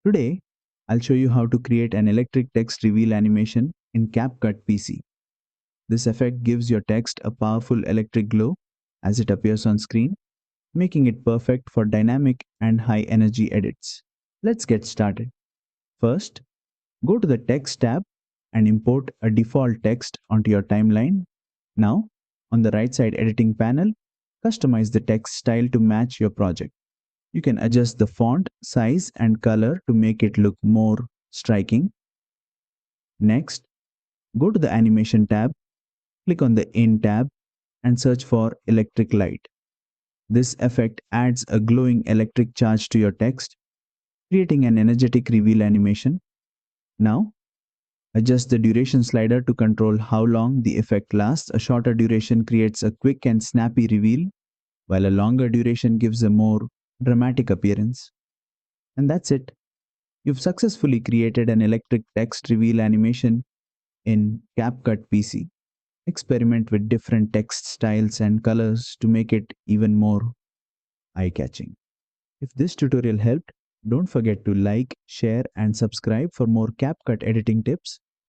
Today, I'll show you how to create an electric text reveal animation in CapCut PC. This effect gives your text a powerful electric glow as it appears on screen, making it perfect for dynamic and high energy edits. Let's get started. First, go to the Text tab and import a default text onto your timeline. Now, on the right side editing panel, customize the text style to match your project. You can adjust the font, size, and color to make it look more striking. Next, go to the Animation tab, click on the In tab, and search for Electric Light. This effect adds a glowing electric charge to your text, creating an energetic reveal animation. Now, adjust the duration slider to control how long the effect lasts. A shorter duration creates a quick and snappy reveal, while a longer duration gives a more dramatic appearance. And that's it. You've successfully created an electric text reveal animation in CapCut PC. Experiment with different text styles and colors to make it even more eye-catching. If this tutorial helped, don't forget to like, share, and subscribe for more CapCut editing tips.